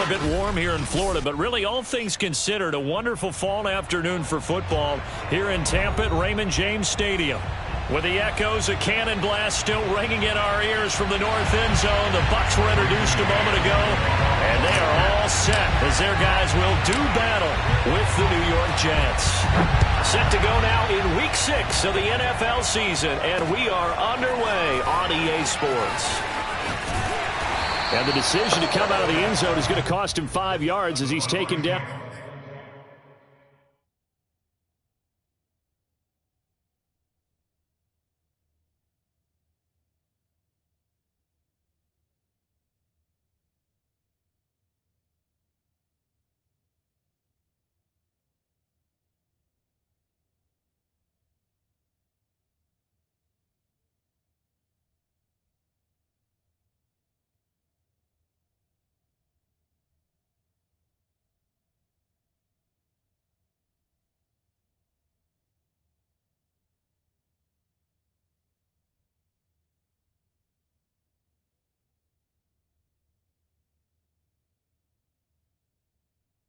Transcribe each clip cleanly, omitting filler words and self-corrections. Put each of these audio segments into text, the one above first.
a bit warm here in Florida, but really all things considered, a wonderful fall afternoon for football here in Tampa at Raymond James Stadium. With the echoes of cannon blast still ringing in our ears from the north end zone, the Bucs were introduced a moment ago, and they are all set as their guys will do battle with the New York Jets. Set to go now in Week 6 of the NFL season, and we are underway on EA Sports. And the decision to come out of the end zone is going to cost him 5 yards as he's taken down.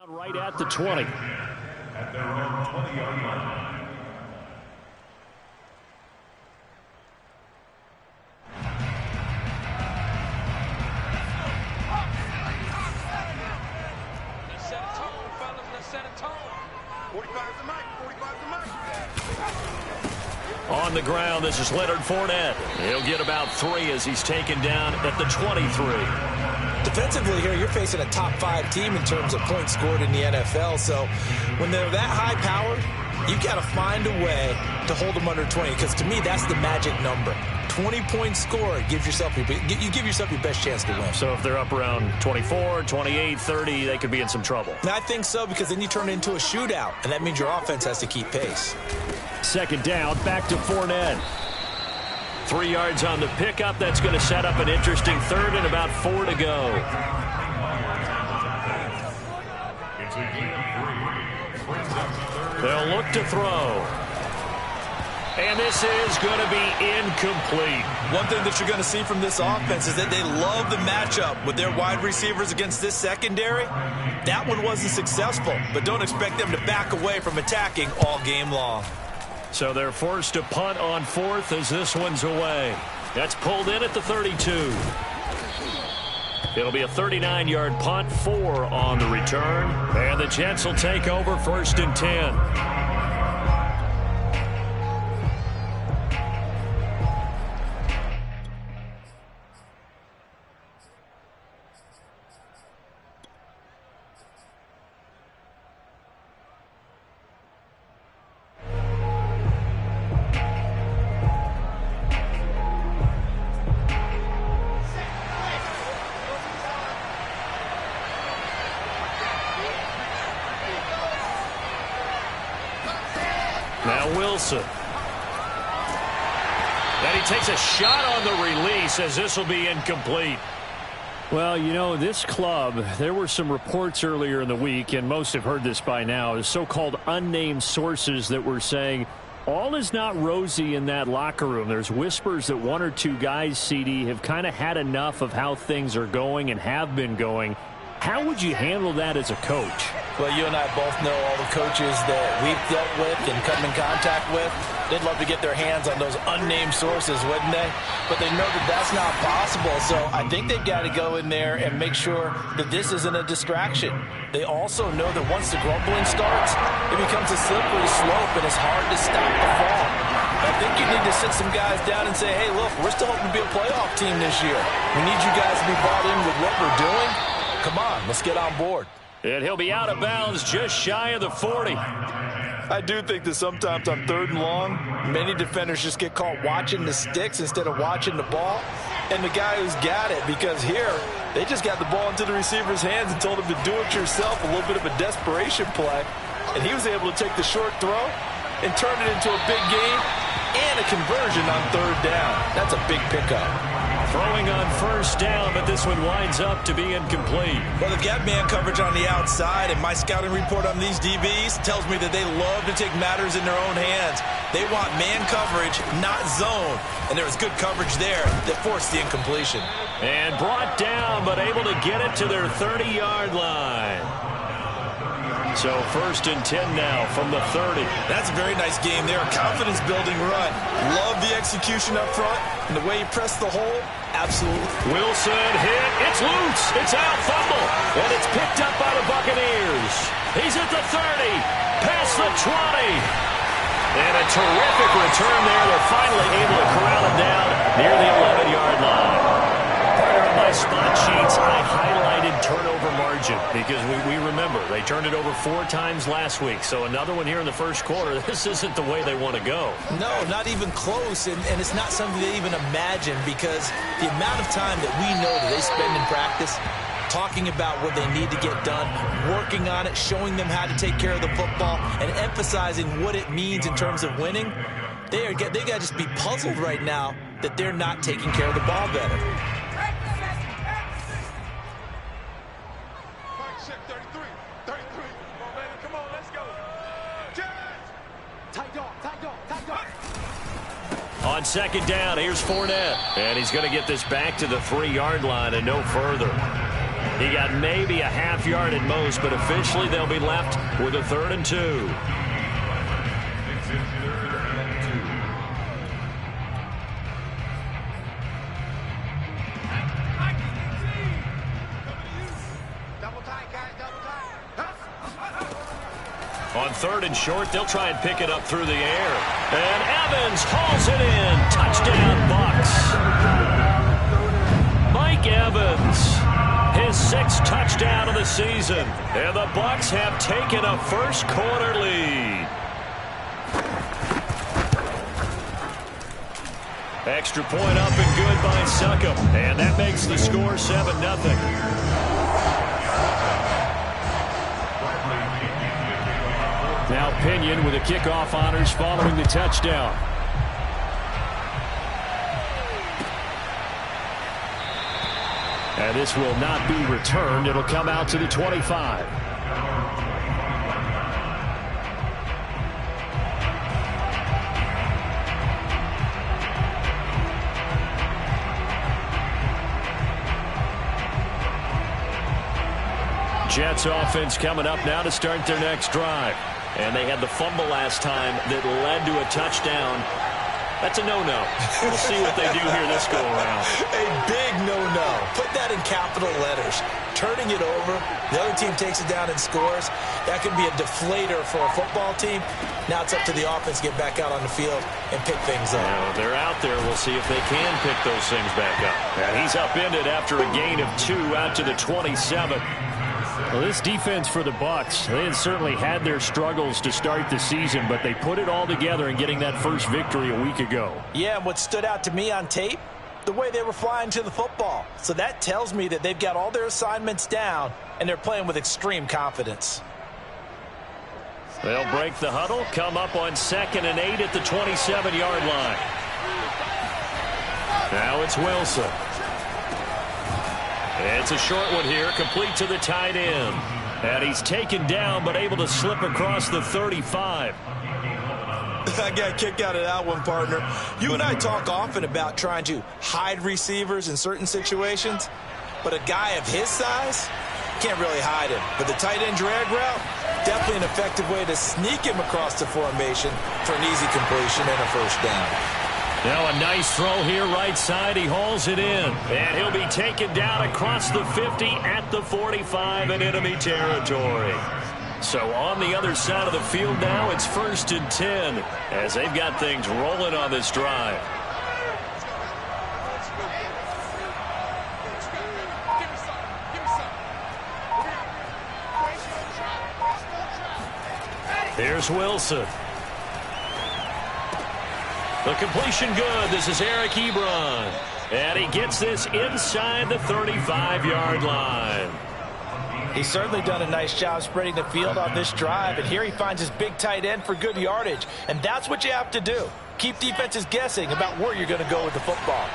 Right at the 20. At their own 20-yard line. Let's set a tone, fellas. Let's set a tone. 45's the mic. 45's the mic. On the ground, this is Leonard Fournette. He'll get about 3 as he's taken down at the 23. Defensively here, you're facing a top 5 team in terms of points scored in the NFL. So when they're that high powered, you've got to find a way to hold them under 20. Because to me, that's the magic number. 20 points scored gives yourself you give yourself your best chance to win. So if they're up around 24, 28, 30, they could be in some trouble. And I think so, because then you turn it into a shootout, and that means your offense has to keep pace. Second down, back to Fournette. 3 yards on the pickup. That's going to set up an interesting third and about 4 to go. They'll look to throw. And this is going to be incomplete. One thing that you're going to see from this offense is that they love the matchup with their wide receivers against this secondary. That one wasn't successful, but don't expect them to back away from attacking all game long. So they're forced to punt on 4th as this one's away. That's pulled in at the 32. It'll be a 39-yard punt, 4 on the return. And the Jets will take over 1st and 10. Now Wilson. And he takes a shot on the release as this will be incomplete. Well, you know, this club, there were some reports earlier in the week, and most have heard this by now, so-called unnamed sources that were saying all is not rosy in that locker room. There's whispers that 1 or 2 guys, CD, have kind of had enough of how things are going and have been going. How would you handle that as a coach? Well, you and I both know all the coaches that we've dealt with and come in contact with. They'd love to get their hands on those unnamed sources, wouldn't they? But they know that that's not possible. So I think they've got to go in there and make sure that this isn't a distraction. They also know that once the grumbling starts, it becomes a slippery slope and it's hard to stop the fall. I think you need to sit some guys down and say, hey, look, we're still hoping to be a playoff team this year. We need you guys to be bought in with what we're doing. Come on, let's get on board. And he'll be out of bounds just shy of the 40. I do think that sometimes on 3rd and long, many defenders just get caught watching the sticks instead of watching the ball. And the guy who's got it, because here, they just got the ball into the receiver's hands and told him to do it yourself, a little bit of a desperation play. And he was able to take the short throw and turn it into a big gain and a conversion on 3rd down. That's a big pickup. Throwing on first down, but this one winds up to be incomplete. Well, they've got man coverage on the outside, and my scouting report on these DBs tells me that they love to take matters in their own hands. They want man coverage, not zone. And there was good coverage there that forced the incompletion. And brought down, but able to get it to their 30-yard line. So 1st and 10 now from the 30. That's a very nice game there. Confidence-building run. Love the execution up front. And the way he pressed the hole, absolutely. Wilson hit. It's loose. It's out. Fumble. And it's picked up by the Buccaneers. He's at the 30. Past the 20. And a terrific return there. They're finally able to corral him down near the 11-yard line. Partner, on my spot sheets, I highlighted turnover margin because we remember they turned it over 4 times last week. So another one here in the first quarter. This isn't the way they want to go. No, not even close. And it's not something they even imagine because the amount of time that we know that they spend in practice talking about what they need to get done, working on it, showing them how to take care of the football, and emphasizing what it means in terms of winning. They got to just be puzzled right now that they're not taking care of the ball better. On 2nd down, here's Fournette. And he's going to get this back to the 3-yard line and no further. He got maybe a half yard at most, but officially they'll be left with a 3rd and 2. On 3rd and short, they'll try and pick it up through the air. And Evans hauls it in. Touchdown, Bucs. Mike Evans, his 6th touchdown of the season. And the Bucs have taken a first quarter lead. Extra point up and good by Succop. And that makes the score 7-0. Now Pinion with the kickoff honors following the touchdown. And this will not be returned. It'll come out to the 25. Jets offense coming up now to start their next drive. And they had the fumble last time that led to a touchdown. That's a no-no. We'll see what they do here this go-around. A big no-no. Put that in capital letters. Turning it over, the other team takes it down and scores. That can be a deflator for a football team. Now it's up to the offense to get back out on the field and pick things up. Now, they're out there. We'll see if they can pick those things back up. And he's upended after a gain of 2 out to the 27. Well, this defense for the Bucs, they had certainly had their struggles to start the season, but they put it all together in getting that first victory a week ago. Yeah, and what stood out to me on tape, the way they were flying to the football. So that tells me that they've got all their assignments down, and they're playing with extreme confidence. They'll break the huddle, come up on 2nd and 8 at the 27-yard line. Now it's Wilson. It's a short one here, complete to the tight end. And he's taken down, but able to slip across the 35. I got a kick out of that one, partner. You and I talk often about trying to hide receivers in certain situations, but a guy of his size can't really hide him. But the tight end drag route, definitely an effective way to sneak him across the formation for an easy completion and a first down. Now a nice throw here right side. He hauls it in. And he'll be taken down across the 50 at the 45 in enemy territory. So on the other side of the field now, it's 1st and 10 as they've got things rolling on this drive. Here's Wilson. The completion good. This is Eric Ebron. And he gets this inside the 35-yard line. He's certainly done a nice job spreading the field on this drive. And here he finds his big tight end for good yardage. And that's what you have to do. Keep defenses guessing about where you're going to go with the football.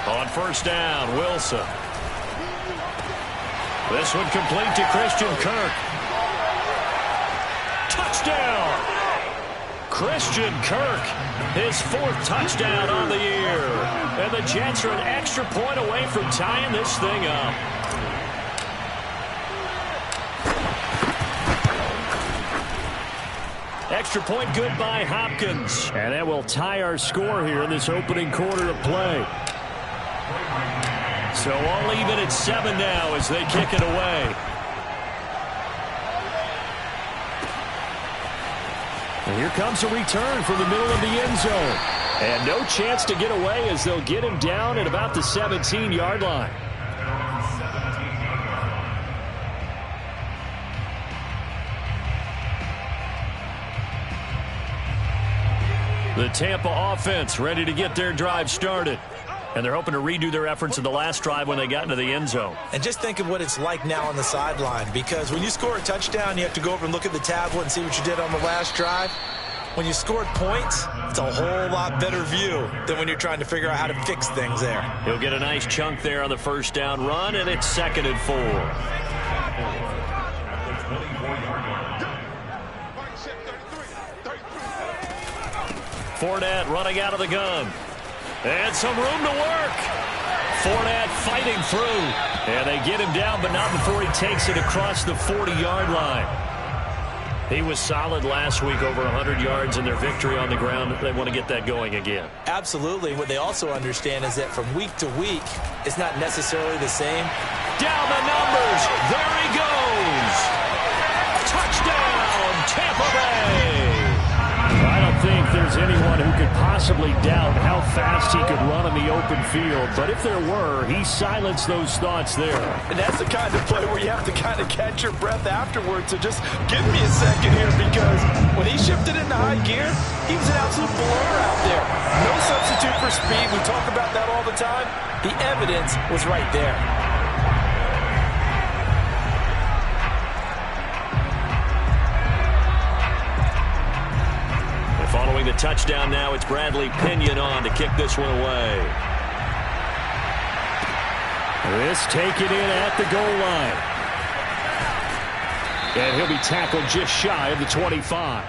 On first down, Wilson. This one complete to Christian Kirk. Touchdown! Christian Kirk, his 4th touchdown on the year. And the Jets are an extra point away from tying this thing up. Extra point good by Hopkins. And that will tie our score here in this opening quarter of play. So all even at 7 now as they kick it away. And here comes a return from the middle of the end zone. And no chance to get away as they'll get him down at about the 17-yard line. The Tampa offense ready to get their drive started. And they're hoping to redo their efforts in the last drive when they got into the end zone. And just think of what it's like now on the sideline, because when you score a touchdown, you have to go over and look at the tablet and see what you did on the last drive. When you scored points, it's a whole lot better view than when you're trying to figure out how to fix things there. He'll get a nice chunk there on the first down run, and it's 2nd and 4. Fournette running out of the gun. And some room to work. Fournette fighting through. And they get him down, but not before he takes it across the 40-yard line. He was solid last week, over 100 yards in their victory on the ground. They want to get that going again. Absolutely. What they also understand is that from week to week, it's not necessarily the same. Down the numbers. There he goes. Touchdown, Tampa Bay. I don't think there's anyone who could possibly doubt how fast he could run on the open field. But if there were, he silenced those thoughts there. And that's the kind of play where you have to kind of catch your breath afterwards. So just give me a second here, because when he shifted into high gear, he was an absolute blower out there. No substitute for speed. We talk about that all the time. The evidence was right there. Following the touchdown now, it's Bradley Pinion on to kick this one away. This taken in at the goal line. And he'll be tackled just shy of the 25.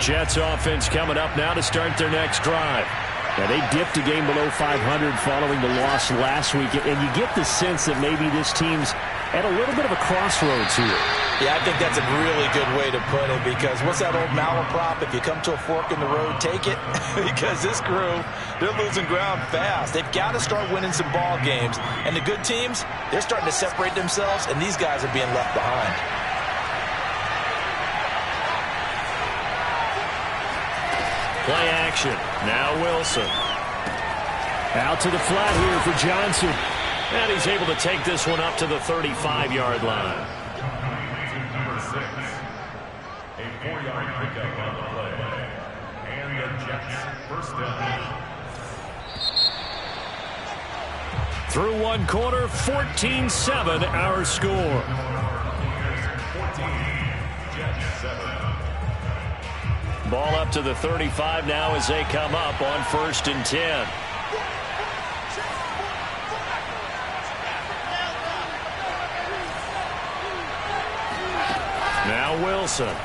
Jets offense coming up now to start their next drive. Now, they dipped a game below 500 following the loss last week, and you get the sense that maybe this team's at a little bit of a crossroads here. Yeah, I think that's a really good way to put it, because what's that old malaprop? If you come to a fork in the road, take it. Because this crew, they're losing ground fast. They've got to start winning some ball games. And the good teams, they're starting to separate themselves, and these guys are being left behind. Play action. Now Wilson. Out to the flat here for Johnson. And he's able to take this one up to the 35-yard line. Number 6. A 4-yard pickup on the play. And the Jets first down. Through one quarter, 14-7 our score. 14. Jets 7. Ball up to the 35 now as they come up on 1st and 10. Now Wilson.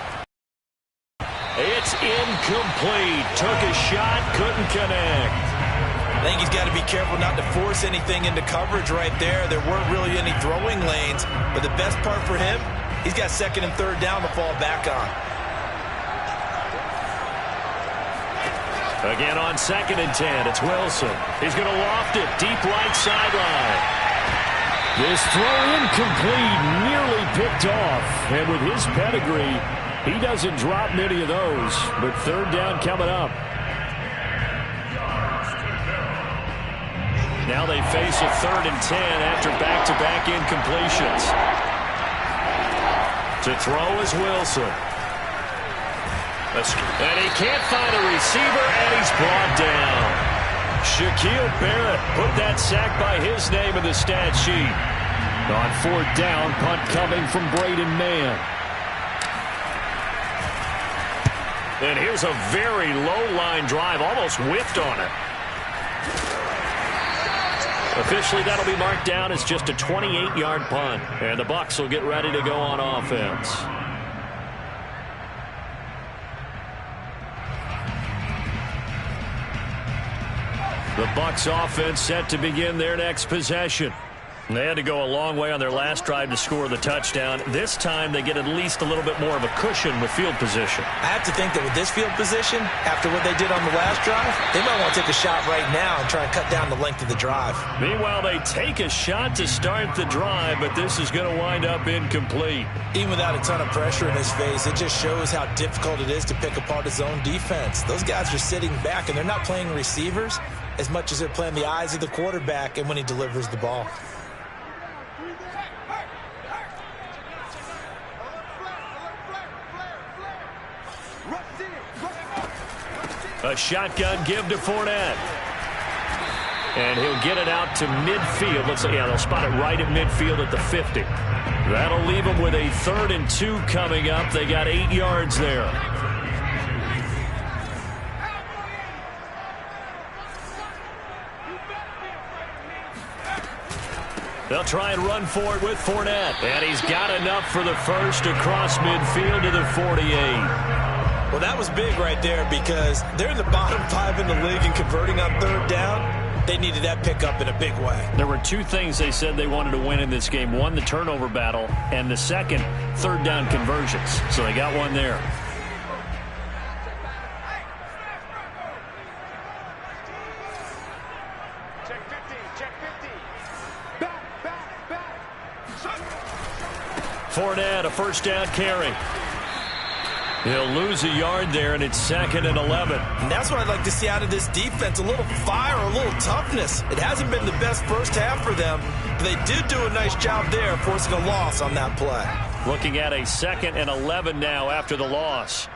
It's incomplete. Took a shot, couldn't connect. I think he's got to be careful not to force anything into coverage right there. There weren't really any throwing lanes, but the best part for him, he's got 2nd and 3rd down to fall back on. Again on 2nd and 10, it's Wilson. He's going to loft it deep right sideline. This throw incomplete, nearly picked off. And with his pedigree, he doesn't drop many of those. But 3rd down coming up. Now they face a 3rd and 10 after back-to-back incompletions. To throw is Wilson. And he can't find a receiver, and he's brought down. Shaquille Barrett put that sack by his name in the stat sheet. On 4th down, punt coming from Braden Mann. And here's a very low-line drive, almost whiffed on it. Officially, that'll be marked down as just a 28-yard punt. And the Bucs will get ready to go on offense. The Bucs offense set to begin their next possession. They had to go a long way on their last drive to score the touchdown. This time they get at least a little bit more of a cushion with field position. I have to think that with this field position, after what they did on the last drive, they might want to take a shot right now and try and cut down the length of the drive. Meanwhile, they take a shot to start the drive, but this is going to wind up incomplete. Even without a ton of pressure in his face, it just shows how difficult it is to pick apart his own defense. Those guys are sitting back, and they're not playing receivers as much as they're playing the eyes of the quarterback and when he delivers the ball. A shotgun give to Fournette. And he'll get it out to midfield. Looks like, yeah, they'll spot it right at midfield at the 50. That'll leave them with a 3rd and 2 coming up. They got 8 yards there. They'll try and run for it with Fournette. And he's got enough for the first across midfield to the 48. Well, that was big right there because they're in the bottom 5 in the league and converting on 3rd down. They needed that pickup in a big way. There were 2 things they said they wanted to win in this game. One, the turnover battle, and the second, 3rd down conversions. So they got one there. Check 50, check 50. Back. Fournette, a 1st down carry. He'll lose a yard there, and it's 2nd and 11. And that's what I'd like to see out of this defense, a little fire, a little toughness. It hasn't been the best first half for them, but they did do a nice job there, forcing a loss on that play. Looking at a 2nd and 11 now after the loss.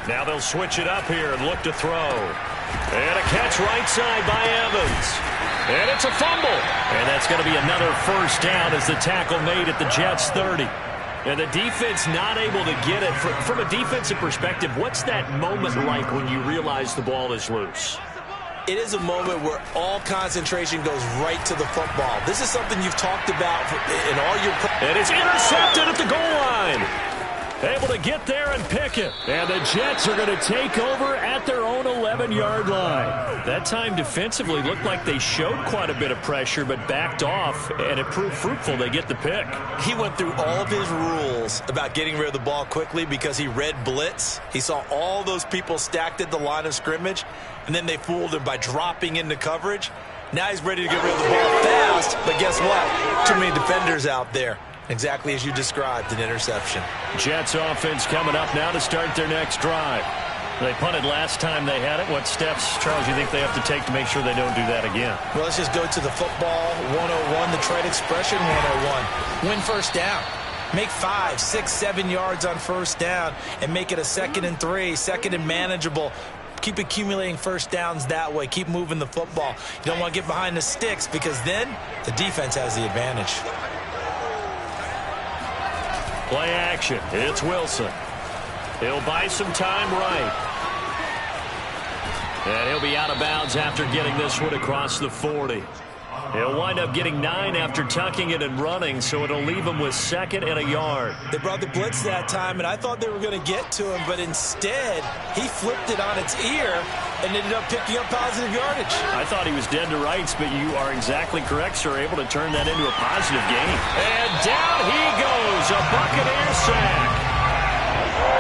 Now they'll switch it up here and look to throw. And a catch right side by Evans. And it's a fumble. And that's going to be another 1st down as the tackle made at the Jets' 30. And the defense not able to get it. From a defensive perspective, what's that moment like when you realize the ball is loose? It is a moment where all concentration goes right to the football. This is something you've talked about in all your... And it's intercepted at the goal line. Able to get there and pick it. And the Jets are going to take over at their own 11-yard line. That time defensively looked like they showed quite a bit of pressure but backed off, and it proved fruitful. They get the pick. He went through all of his rules about getting rid of the ball quickly because he read blitz. He saw all those people stacked at the line of scrimmage, and then they fooled him by dropping into coverage. Now he's ready to get rid of the ball fast, but guess what? Too many defenders out there. Exactly as you described, an interception. Jets offense coming up now to start their next drive. They punted last time they had it. What steps, Charles, you think they have to take to make sure they don't do that again? Well, let's just go to the football 101, the trade expression 101. Win 1st down. Make 5, 6, 7 yards on 1st down and make it a 2nd and 3, 2nd and manageable. Keep accumulating 1st downs that way. Keep moving the football. You don't want to get behind the sticks because then the defense has the advantage. Play action. It's Wilson. He'll buy some time right. And he'll be out of bounds after getting this one across the 40. He'll wind up getting 9 after tucking it and running, so it'll leave him with 2nd and a yard. They brought the blitz that time, and I thought they were going to get to him, but instead, he flipped it on its ear and ended up picking up positive yardage. I thought he was dead to rights, but you are exactly correct, sir. Able to turn that into a positive gain. And down he goes, a Buccaneer sack.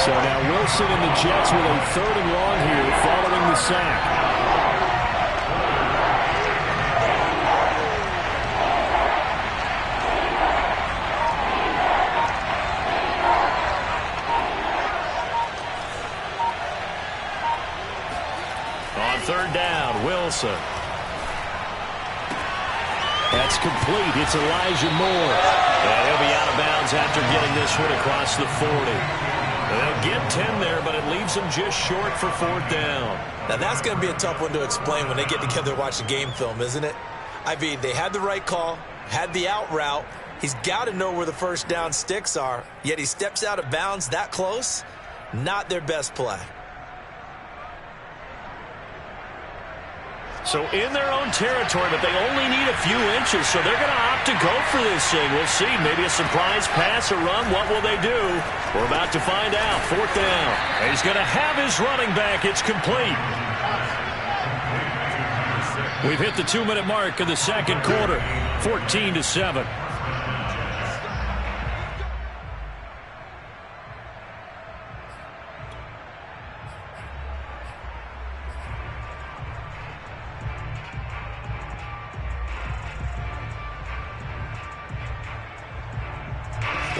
So now Wilson and the Jets with a 3rd and long here following the sack. On 3rd down, Wilson. That's complete. It's Elijah Moore. And he'll be out of bounds after getting this one across the 40. They'll get 10 there, but it leaves them just short for 4th down. Now, that's going to be a tough one to explain when they get together and watch the game film, isn't it? I mean, they had the right call, had the out route, He's got to know where the first down sticks are, yet he steps out of bounds that close. Not their best play. So in their own territory, but they only need a few inches, so they're going to opt to go for this thing. We'll see. Maybe a surprise pass or run. What will they do? We're about to find out. 4th down. He's going to have his running back. It's complete. We've hit the 2-minute mark of the second quarter. 14-7.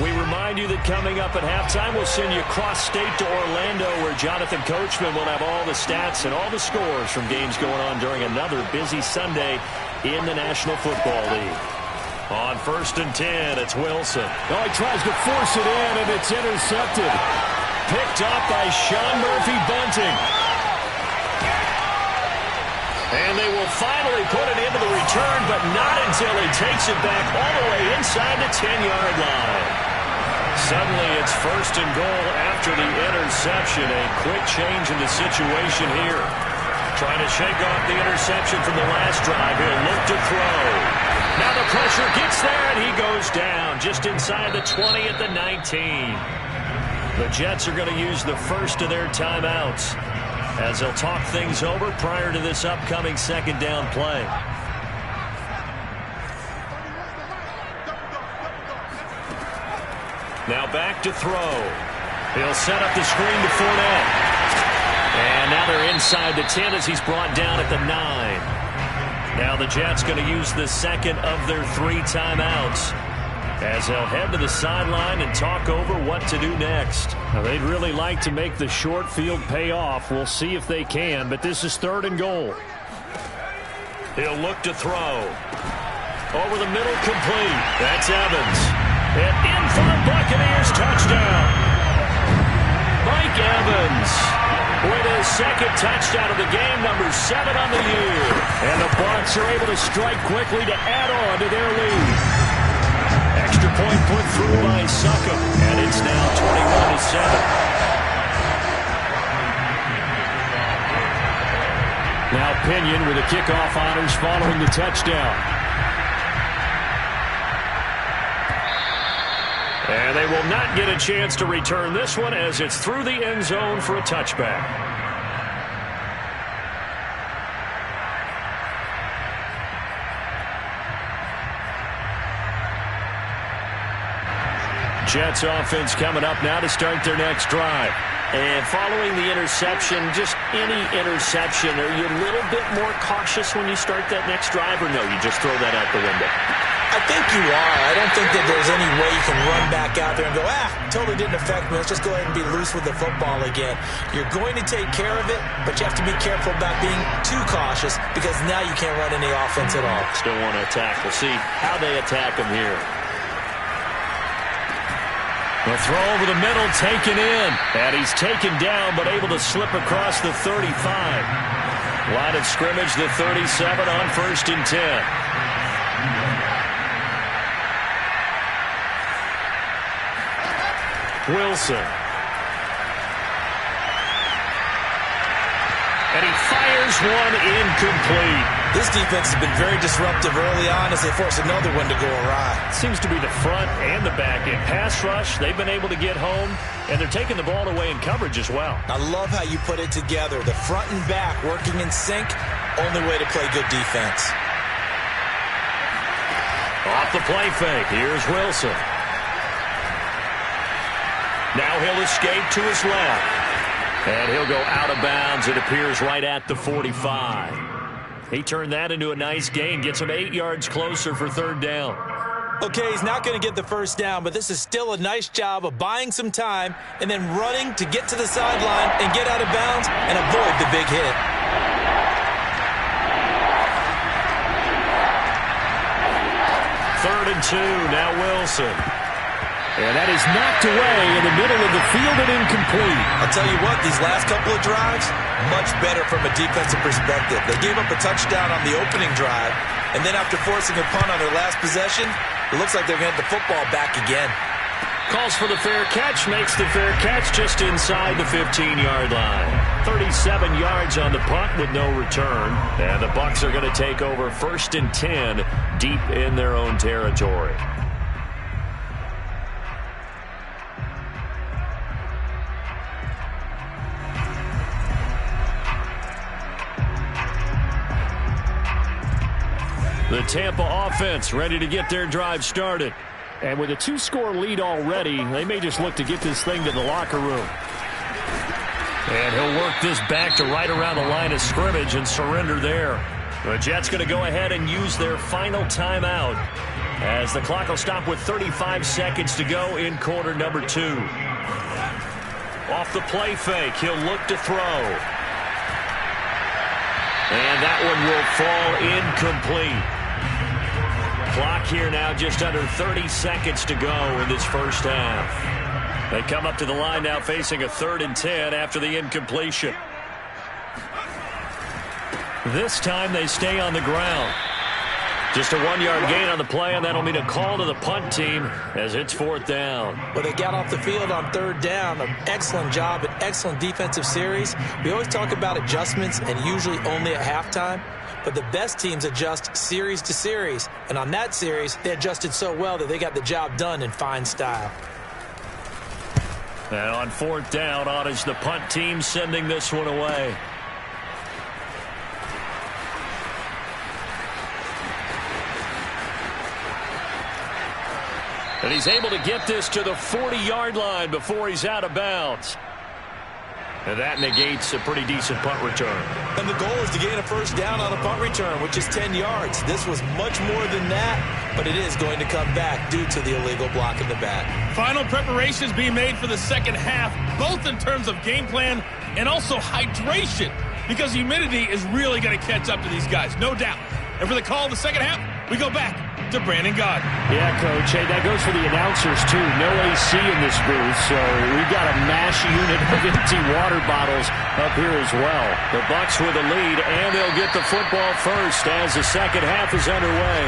We remind you that coming up at halftime, we'll send you cross-state to Orlando, where Jonathan Coachman will have all the stats and all the scores from games going on during another busy Sunday in the National Football League. On 1st and 10, it's Wilson. Oh, he tries to force it in, and it's intercepted. Picked up by Sean Murphy-Bunting. And they will finally put it into the return, but not until he takes it back all the way inside the 10-yard line. Suddenly, it's 1st and goal after the interception. A quick change in the situation here. Trying to shake off the interception from the last drive. He'll look to throw. Now the pressure gets there, and he goes down just inside the 20 at the 19. The Jets are going to use the first of their timeouts as they'll talk things over prior to this upcoming 2nd down play. Now back to throw. He'll set up the screen to Fournette. And now they're inside the 10 as he's brought down at the 9. Now the Jets going to use the second of their 3 timeouts as they'll head to the sideline and talk over what to do next. Now, they'd really like to make the short field pay off. We'll see if they can, but this is 3rd and goal. He'll look to throw. Over the middle, complete. That's Evans. And in for the Buccaneers touchdown. Mike Evans with his 2nd touchdown of the game, number 7 on the year. And the Bucs are able to strike quickly to add on to their lead. Extra point put through by Succop, and it's now 21-7. Now Pinion with the kickoff honors following the touchdown. And they will not get a chance to return this one as it's through the end zone for a touchback. Jets offense coming up now to start their next drive. And following the interception, just any interception, are you a little bit more cautious when you start that next drive, or no, you just throw that out the window? I think you are. I don't think that there's any way you can run back out there and go, totally didn't affect me. Let's just go ahead and be loose with the football again. You're going to take care of it, but you have to be careful about being too cautious because now you can't run any offense at all. Still want to attack. We'll see how they attack them here. The throw over the middle, taken in. And he's taken down, but able to slip across the 35. Line of scrimmage, the 37 on 1st and 10. Wilson. And he fires one incomplete. This defense has been very disruptive early on as they force another one to go awry. Seems to be the front and the back end. Pass rush, they've been able to get home, and they're taking the ball away in coverage as well. I love how you put it together. The front and back working in sync, only way to play good defense. Off the play fake, here's Wilson. Now he'll escape to his left. And he'll go out of bounds, it appears, right at the 45. He turned that into a nice gain, gets him 8 yards closer for 3rd down. Okay, he's not going to get the first down, but this is still a nice job of buying some time and then running to get to the sideline and get out of bounds and avoid the big hit. Third and 2, now Wilson. And that is knocked away in the middle of the field and incomplete. I'll tell you what, these last couple of drives, much better from a defensive perspective. They gave up a touchdown on the opening drive, and then after forcing a punt on their last possession, It looks like they're going to get the football back again. Calls for the fair catch, makes the fair catch just inside the 15-yard line. 37 yards on the punt with no return. And the Bucs are going to take over 1st and 10 deep in their own territory. The Tampa offense ready to get their drive started. And with a 2-score lead already, they may just look to get this thing to the locker room. And he'll work this back to right around the line of scrimmage and surrender there. The Jets going to go ahead and use their final timeout as the clock will stop with 35 seconds to go in quarter number 2. Off the play fake, he'll look to throw. And that one will fall incomplete. Clock here now just under 30 seconds to go in this first half. They come up to the line now facing a 3rd and 10 after the incompletion. This time they stay on the ground. Just a 1-yard gain on the play, and that'll mean a call to the punt team as it's 4th down. Well, they got off the field on 3rd down. An excellent job, an excellent defensive series. We always talk about adjustments and usually only at halftime. But the best teams adjust series to series. And on that series, they adjusted so well that they got the job done in fine style. And on 4th down, on is the punt team sending this one away. And he's able to get this to the 40-yard line before he's out of bounds. And that negates a pretty decent punt return. And the goal is to gain a 1st down on a punt return, which is 10 yards. This was much more than that, but it is going to come back due to the illegal block in the back. Final preparations being made for the second half, both in terms of game plan and also hydration, because humidity is really going to catch up to these guys, no doubt. And for the call of the second half, we go back to Brandon Gaudin. Yeah, Coach. Hey, that goes for the announcers, too. No AC in this booth, so we've got a mash unit of empty water bottles up here as well. The Bucs with a lead, and they'll get the football first as the second half is underway.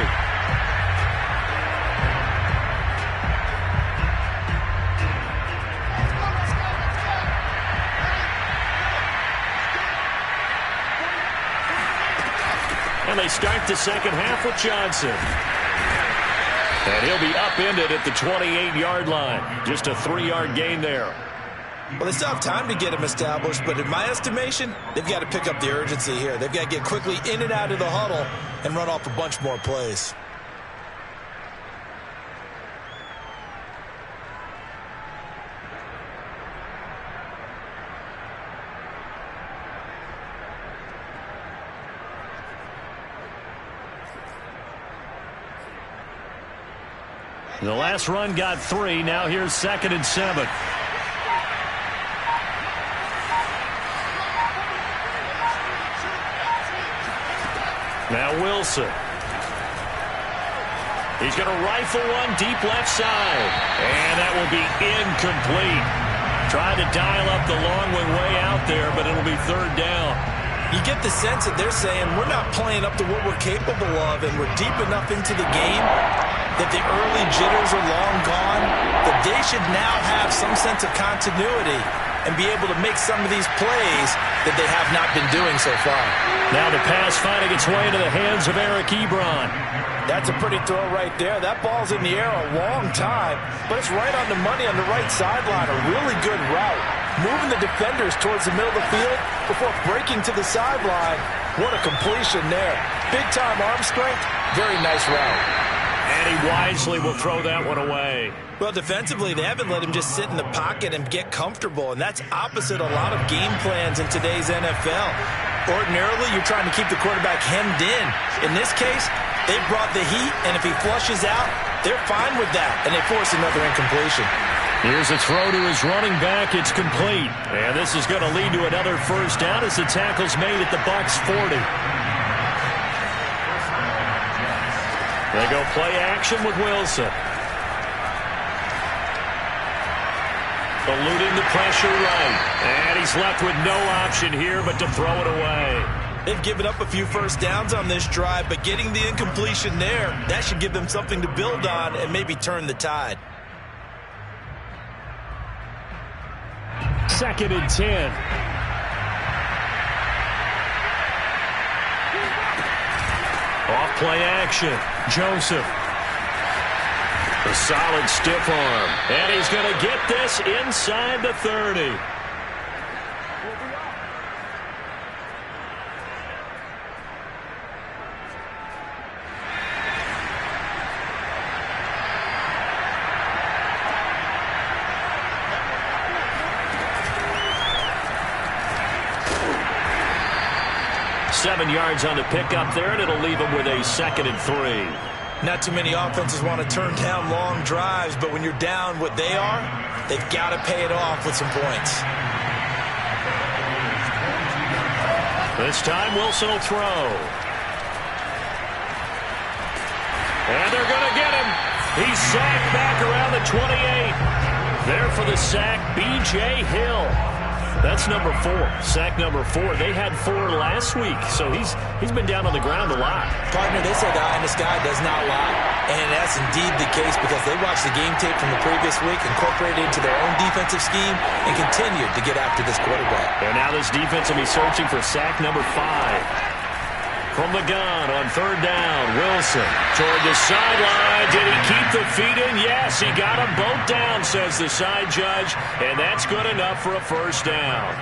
And they start the second half with Johnson. And he'll be upended at the 28-yard line. Just a 3-yard gain there. Well, they still have time to get him established, but in my estimation, they've got to pick up the urgency here. They've got to get quickly in and out of the huddle and run off a bunch more plays. The last run got 3. Now here's 2nd and 7. Now Wilson. He's going to rifle one deep left side. And that will be incomplete. Trying to dial up the long way out there, but it'll be 3rd down. You get the sense that they're saying we're not playing up to what we're capable of, and we're deep enough into the game that the early jitters are long gone, that they should now have some sense of continuity and be able to make some of these plays that they have not been doing so far. Now the pass finding its way into the hands of Eric Ebron. That's a pretty throw right there. That ball's in the air a long time, but it's right on the money on the right sideline. A really good route. Moving the defenders towards the middle of the field before breaking to the sideline. What a completion there. Big-time arm strength. Very nice route. And he wisely will throw that one away. Well, defensively, they haven't let him just sit in the pocket and get comfortable, and that's opposite a lot of game plans in today's NFL. Ordinarily, you're trying to keep the quarterback hemmed in. In this case, they brought the heat, and if he flushes out, they're fine with that, and they force another incompletion. Here's a throw to his running back. It's complete. And this is going to lead to another 1st down as the tackle's made at the Bucs 40. They go play action with Wilson. Eluding the pressure right. And he's left with no option here but to throw it away. They've given up a few first downs on this drive, but getting the incompletion there, that should give them something to build on and maybe turn the tide. 2nd and 10. Off play action. Joseph. A solid stiff arm. And he's going to get this inside the 30. Seven yards on the pickup there, and it'll leave him with a 2nd and 3. Not too many offenses want to turn down long drives, but when you're down what they are, they've got to pay it off with some points. This time Wilson will throw. And they're going to get him. He's sacked back around the 28. There for the sack, B.J. Hill. That's number 4. Sack number 4. They had 4 last week, so he's been down on the ground a lot. Partner, they say the eye in the sky does not lie, and that's indeed the case because they watched the game tape from the previous week, incorporated it into their own defensive scheme, and continued to get after this quarterback. And now this defense will be searching for sack number 5. From the gun on 3rd down, Wilson toward the sideline. Did he keep the feet in? Yes, he got them both down, says the side judge, and that's good enough for a 1st down.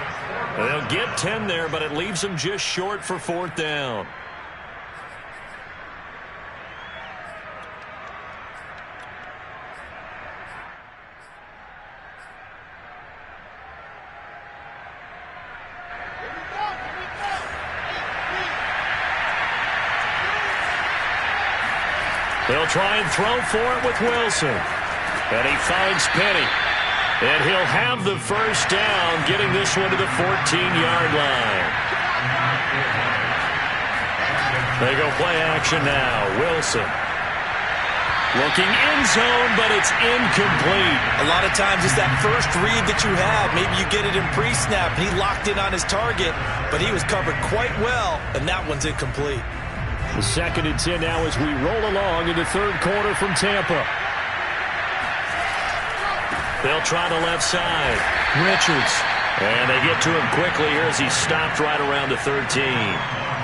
They'll get 10 there, but it leaves them just short for 4th down. They'll try and throw for it with Wilson. And he finds Penny. And he'll have the 1st down, getting this one to the 14-yard line. They go play action now. Wilson. Looking end zone, but it's incomplete. A lot of times it's that first read that you have. Maybe you get it in pre-snap. He locked in on his target, but he was covered quite well, and that one's incomplete. The 2nd and 10 now as we roll along in the 3rd quarter from Tampa. They'll try the left side. Richards. And they get to him quickly here as he stopped right around the 13.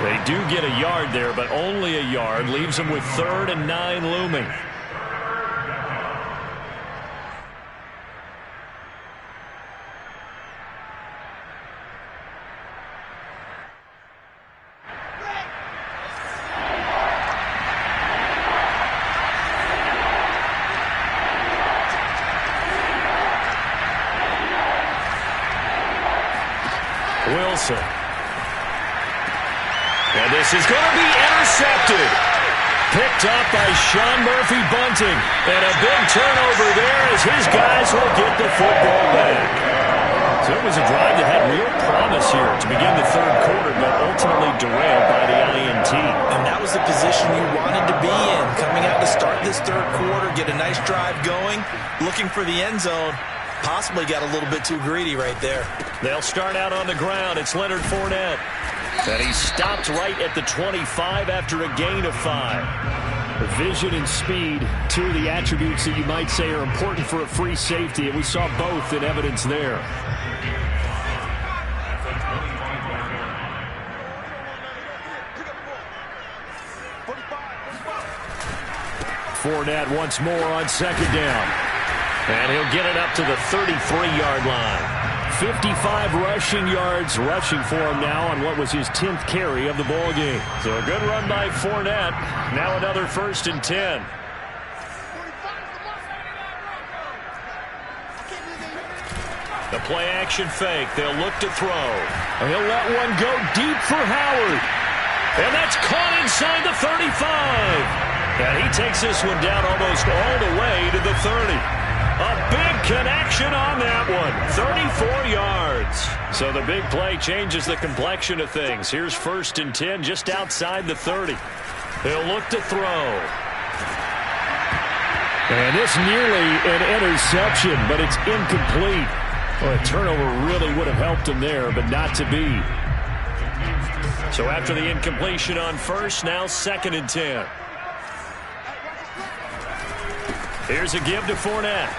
They do get a yard there, but only a yard. Leaves them with 3rd and 9 looming. Wilson. And this is going to be intercepted. Picked up by Sean Murphy-Bunting. And a big turnover there as his guys will get the football back. So it was a drive that had real promise here to begin the 3rd quarter, but ultimately derailed by the INT. And that was the position you wanted to be in. Coming out to start this 3rd quarter, get a nice drive going, looking for the end zone. Possibly got a little bit too greedy right there. They'll start out on the ground. It's Leonard Fournette. And he stopped right at the 25 after a gain of 5. Vision and speed, 2 of the attributes that you might say are important for a free safety, and we saw both in evidence there. Fournette once more on 2nd down. And he'll get it up to the 33-yard line. 55 rushing yards rushing for him now on what was his 10th carry of the ball game. So a good run by Fournette. Now another 1st and 10. The play action fake. They'll look to throw. He'll let one go deep for Howard. And that's caught inside the 35. And he takes this one down almost all the way to the 30. A big connection on that one. 34 yards. So the big play changes the complexion of things. Here's 1st and 10 just outside the 30. They'll look to throw. And it's nearly an interception, but it's incomplete. Well, a turnover really would have helped him there, but not to be. So after the incompletion on first, now 2nd and 10. Here's a give to Fournette.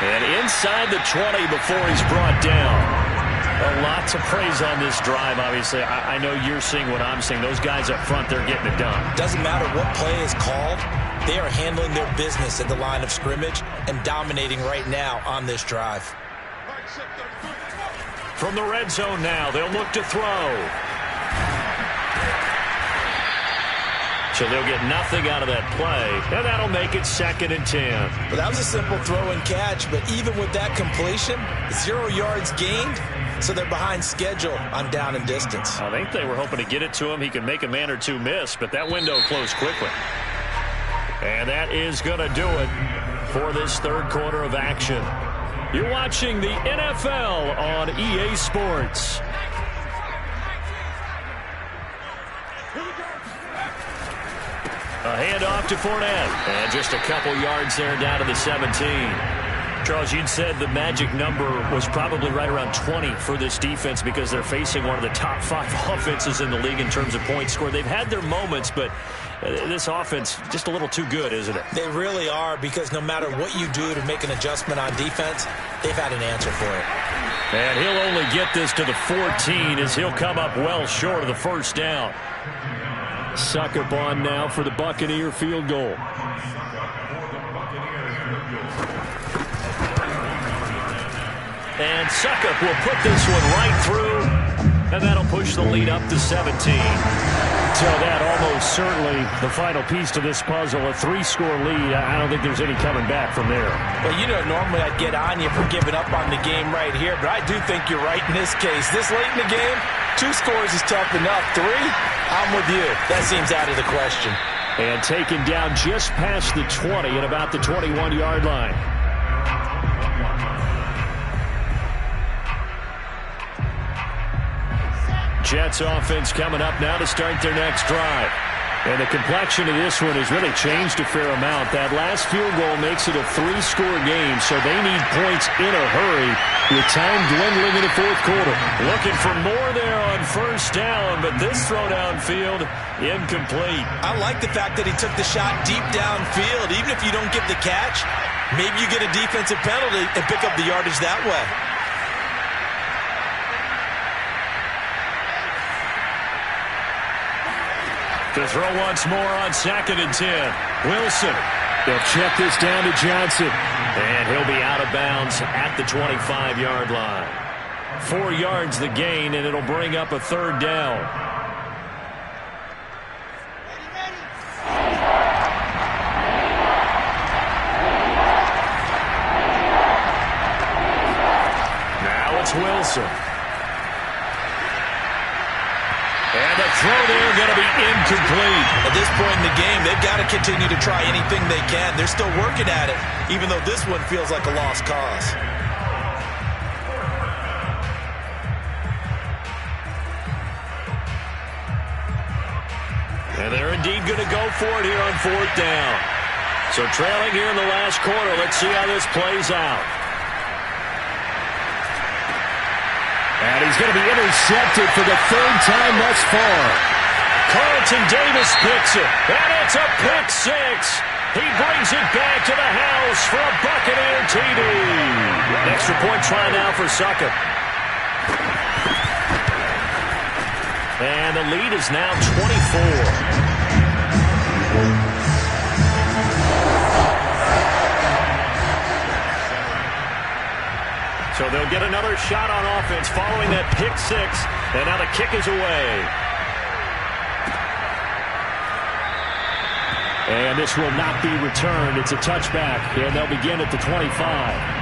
And inside the 20 before he's brought down. Lots of praise on this drive, obviously. I know you're seeing what I'm seeing. Those guys up front, they're getting it done. Doesn't matter what play is called. They are handling their business at the line of scrimmage and dominating right now on this drive. From the red zone now, they'll look to throw. So they'll get nothing out of that play, and that'll make it 2nd and 10. But that was a simple throw and catch, but even with that completion, 0 yards gained, so they're behind schedule on down and distance. I think they were hoping to get it to him. He could make a man or two miss, but that window closed quickly. And that is going to do it for this third quarter of action. You're watching the NFL on EA Sports. A handoff to Fournette. And just a couple yards there down to the 17. Charles, you'd said the magic number was probably right around 20 for this defense because they're facing one of the top 5 offenses in the league in terms of points scored. They've had their moments, but this offense just a little too good, isn't it? They really are, because no matter what you do to make an adjustment on defense, they've had an answer for it. And he'll only get this to the 14 as he'll come up well short of the first down. Succop on now for the Buccaneer field goal. And Succop will put this one right through, and that'll push the lead up to 17. So that almost certainly the final piece to this puzzle, a 3-score lead. I don't think there's any coming back from there. Well, you know, normally I'd get on you for giving up on the game right here, but I do think you're right in this case. This late in the game, 2 scores is tough enough. 3, I'm with you. That seems out of the question. And taken down just past the 20 at about the 21-yard line. Jets offense coming up now to start their next drive. And the complexion of this one has really changed a fair amount. That last field goal makes it a 3-score game, so they need points in a hurry with time dwindling in the fourth quarter. Looking for more there on first down, but this throw downfield incomplete. I like the fact that he took the shot deep downfield. Even if you don't get the catch, maybe you get a defensive penalty and pick up the yardage that way. To throw once more on 2nd and 10. Wilson. They'll check this down to Johnson. And he'll be out of bounds at the 25-yard line. 4 yards the gain, and it'll bring up a 3rd down. Now it's Wilson. And the throw there going to be incomplete. At this point in the game, they've got to continue to try anything they can. They're still working at it, even though this one feels like a lost cause. And they're indeed going to go for it here on 4th down. So trailing here in the last quarter, let's see how this plays out. And he's going to be intercepted for the 3rd time thus far. Carlton Davis picks it, and it's a pick 6. He brings it back to the house for a Buccaneer TD. Extra point try now for Succop. And the lead is now 24. So they'll get another shot on offense following that pick 6. And now the kick is away. And this will not be returned. It's a touchback. And they'll begin at the 25.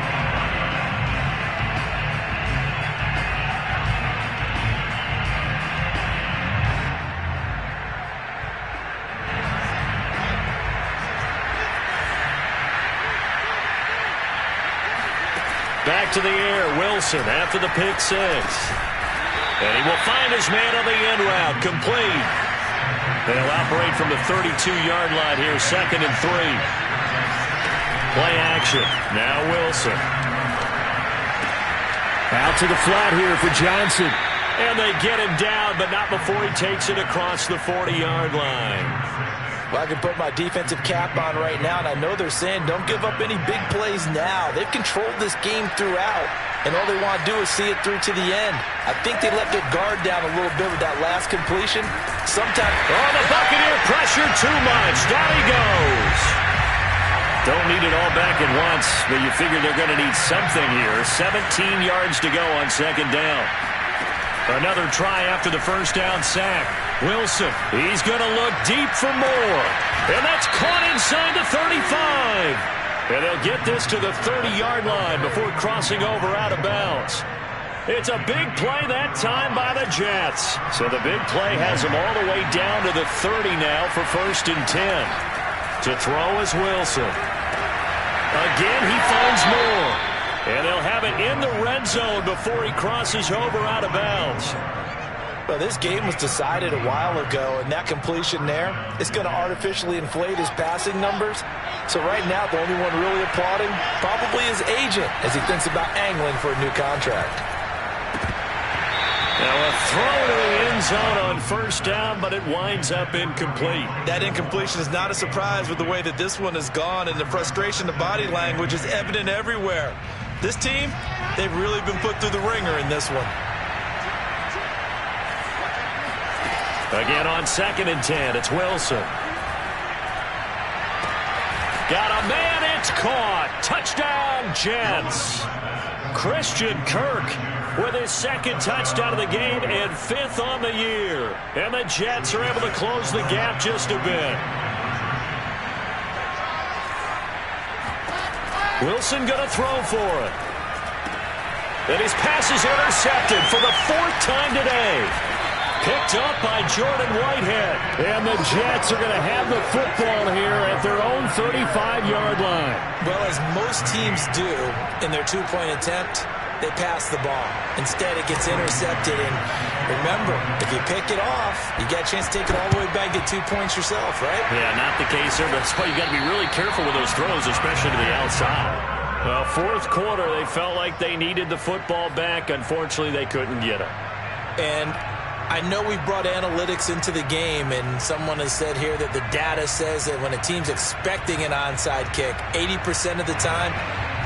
Back to the air, Wilson after the pick 6. And he will find his man on the end route, complete. They'll operate from the 32-yard line here, 2nd and 3. Play action, now Wilson. Out to the flat here for Johnson. And they get him down, but not before he takes it across the 40-yard line. Well, I can put my defensive cap on right now, and I know they're saying don't give up any big plays now. They've controlled this game throughout, and all they want to do is see it through to the end. I think they let their guard down a little bit with that last completion. Sometimes... Oh, the Buccaneer pressure too much. Down he goes. Don't need it all back at once, but you figure they're going to need something here. 17 yards to go on second down. Another try after the first down sack. Wilson, he's going to look deep for more. And that's caught inside the 35. And they'll get this to the 30-yard line before crossing over out of bounds. It's a big play that time by the Jets. So the big play has them all the way down to the 30 now for 1st and 10. To throw is Wilson. Again, he finds more. And they'll have it in the red zone before he crosses over out of bounds. Well, this game was decided a while ago, and that completion there is going to artificially inflate his passing numbers. So right now, the only one really applauding probably his agent as he thinks about angling for a new contract. Now a throw to the end zone on first down, but it winds up incomplete. That incompletion is not a surprise with the way that this one has gone, and the frustration, the body language is evident everywhere. This team, they've really been put through the ringer in this one. Again on 2nd and 10, it's Wilson. Got a man, it's caught. Touchdown, Jets. Christian Kirk with his 2nd touchdown of the game and 5th on the year. And the Jets are able to close the gap just a bit. Wilson going to throw for it. And his pass is intercepted for the 4th time today. Picked up by Jordan Whitehead. And the Jets are going to have the football here at their own 35-yard line. Well, as most teams do in their two-point attempt, they pass the ball. Instead, it gets intercepted. And remember, if you pick it off, you get a chance to take it all the way back, get 2 points yourself, right? Yeah, not the case here, but that's why you got to be really careful with those throws, especially to the outside. Well, 4th quarter, they felt like they needed the football back. Unfortunately, they couldn't get it. And I know we brought analytics into the game, and someone has said here that the data says that when a team's expecting an onside kick, 80% of the time,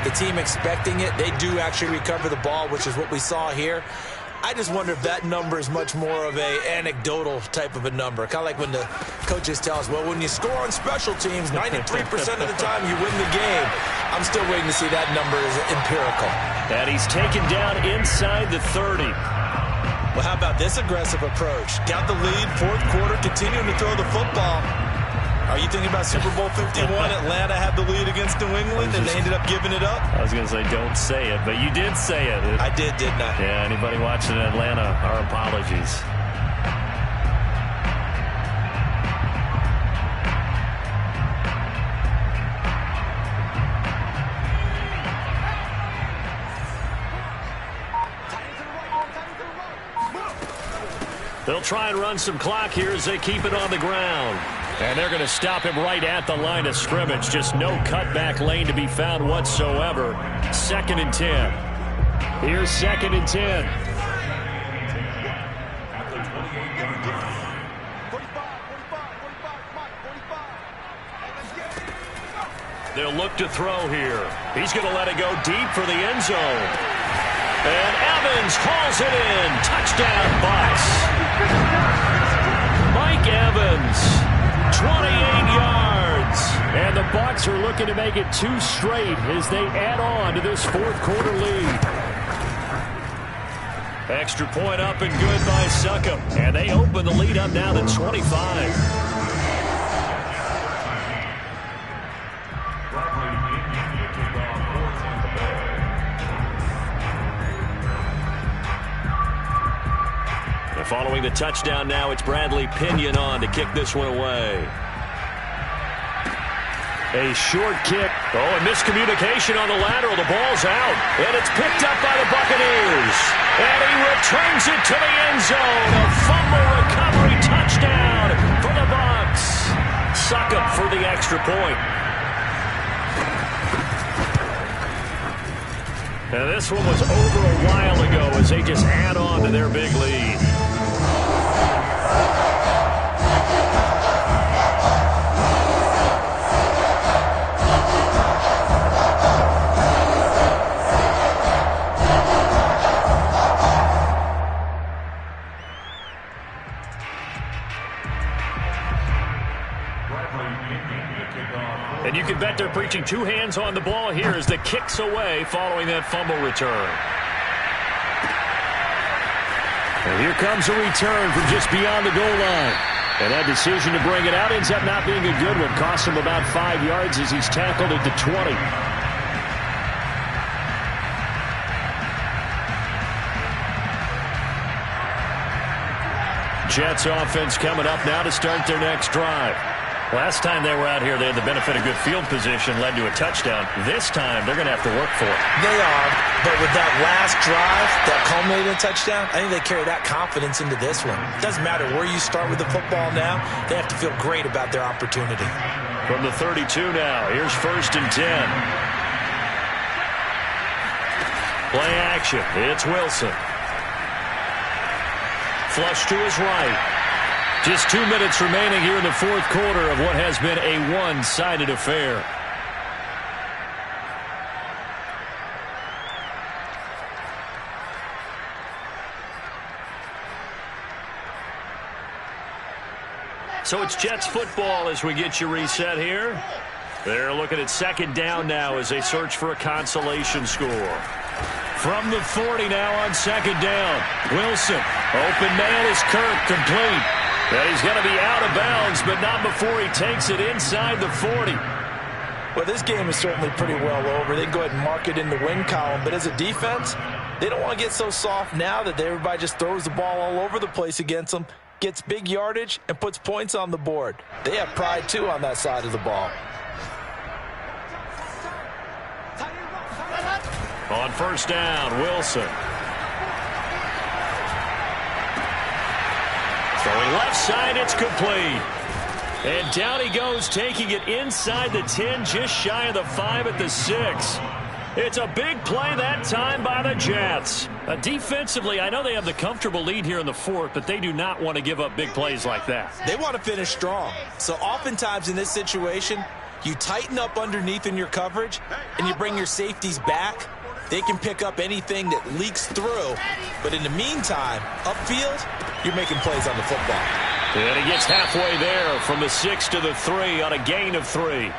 the team expecting it, they do actually recover the ball, which is what we saw here. I just wonder if that number is much more of a anecdotal type of a number. Kind of like when the coaches tell us, well, when you score on special teams, 93% of the time you win the game. I'm still waiting to see that number is empirical. And he's taken down inside the 30. Well, how about this aggressive approach? Got the lead, 4th quarter, continuing to throw the football. Are you thinking about Super Bowl 51? Atlanta had the lead against New England, and they ended up giving it up? I was going to say, don't say it, but you did say it. I did, didn't I? Yeah, anybody watching in Atlanta, our apologies. They'll try and run some clock here as they keep it on the ground. And they're going to stop him right at the line of scrimmage. Just no cutback lane to be found whatsoever. 2nd and 10. Here's 2nd and 10. They'll look to throw here. He's going to let it go deep for the end zone. And Evans hauls it in. Touchdown, Bucs. Mike Evans, 28 yards. And the Bucs are looking to make it 2 straight as they add on to this 4th quarter lead. Extra point up and good by Succop. And they open the lead up now to 25. Following the touchdown now, it's Bradley Pinion on to kick this one away. A short kick. Oh, a miscommunication on the lateral. The ball's out. And it's picked up by the Buccaneers. And he returns it to the end zone. A fumble recovery touchdown for the Bucs. Succop for the extra point. And this one was over a while ago as they just add on to their big lead. And you can bet they're preaching two hands on the ball here as the kick's away following that fumble return. And here comes a return from just beyond the goal line. And that decision to bring it out ends up not being a good one. Cost him about 5 yards as he's tackled at the 20. Jets offense coming up now to start their next drive. Last time they were out here, they had the benefit of good field position, led to a touchdown. This time, they're going to have to work for it. They are, but with that last drive that culminated in a touchdown, I think they carry that confidence into this one. It doesn't matter where you start with the football now. They have to feel great about their opportunity. From the 32 now, here's 1st and 10. Play action. It's Wilson. Flush to his right. Just 2 minutes remaining here in the fourth quarter of what has been a one-sided affair. So it's Jets football as we get you reset here. They're looking at 2nd down now as they search for a consolation score. From the 40 now on 2nd down. Wilson, open man is Kirk, complete. And he's going to be out of bounds, but not before he takes it inside the 40. Well, this game is certainly pretty well over. They can go ahead and mark it in the win column. But as a defense, they don't want to get so soft now that everybody just throws the ball all over the place against them, gets big yardage, and puts points on the board. They have pride, too, on that side of the ball. On 1st down, Wilson. Throwing left side, it's complete. And down he goes, taking it inside the 10, just shy of the 5 at the 6. It's a big play that time by the Jets. Defensively, I know they have the comfortable lead here in the 4th, but they do not want to give up big plays like that. They want to finish strong. So oftentimes in this situation, you tighten up underneath in your coverage, and you bring your safeties back. They can pick up anything that leaks through. But in the meantime, upfield, you're making plays on the football. And he gets halfway there from the 6 to the 3 on a gain of 3.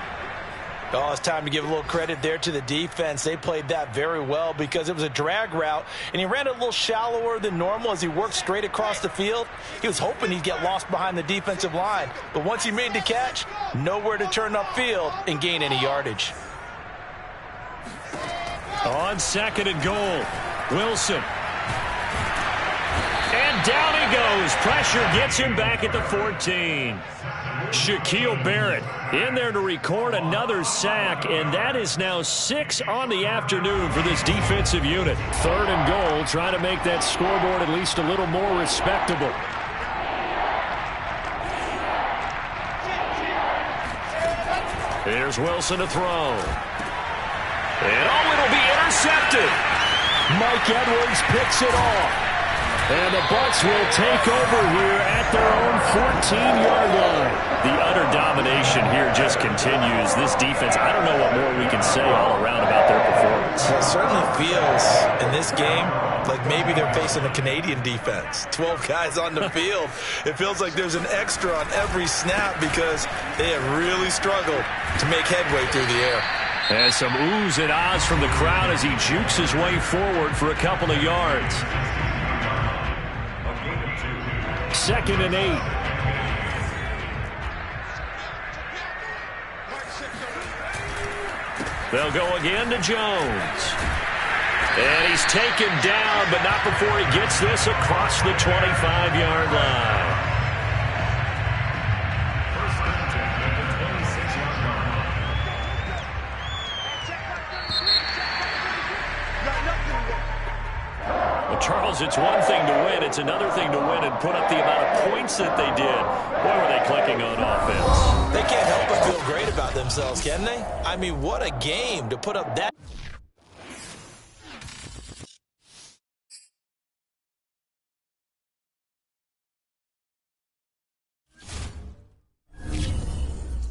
Oh, it's time to give a little credit there to the defense. They played that very well because it was a drag route, and he ran a little shallower than normal as he worked straight across the field. He was hoping he'd get lost behind the defensive line. But once he made the catch, nowhere to turn upfield and gain any yardage. On 2nd and goal, Wilson. And down he goes. Pressure gets him back at the 14. Shaquille Barrett in there to record another sack, and that is now 6 on the afternoon for this defensive unit. 3rd and goal, trying to make that scoreboard at least a little more respectable. Here's Wilson to throw. And it'll be intercepted. Mike Edwards picks it off. And the Bucs will take over here at their own 14-yard line. The utter domination here just continues. This defense, I don't know what more we can say all around about their performance. Well, it certainly feels in this game like maybe they're facing a Canadian defense. 12 guys on the field. It feels like there's an extra on every snap because they have really struggled to make headway through the air. And some oohs and ahs from the crowd as he jukes his way forward for a couple of yards. 2nd and 8. They'll go again to Jones. And he's taken down, but not before he gets this across the 25-yard line. Charles, it's one thing to win. It's another thing to win and put up the amount of points that they did. Boy, were they clicking on offense. They can't help but feel great about themselves, can they? I mean, what a game to put up that.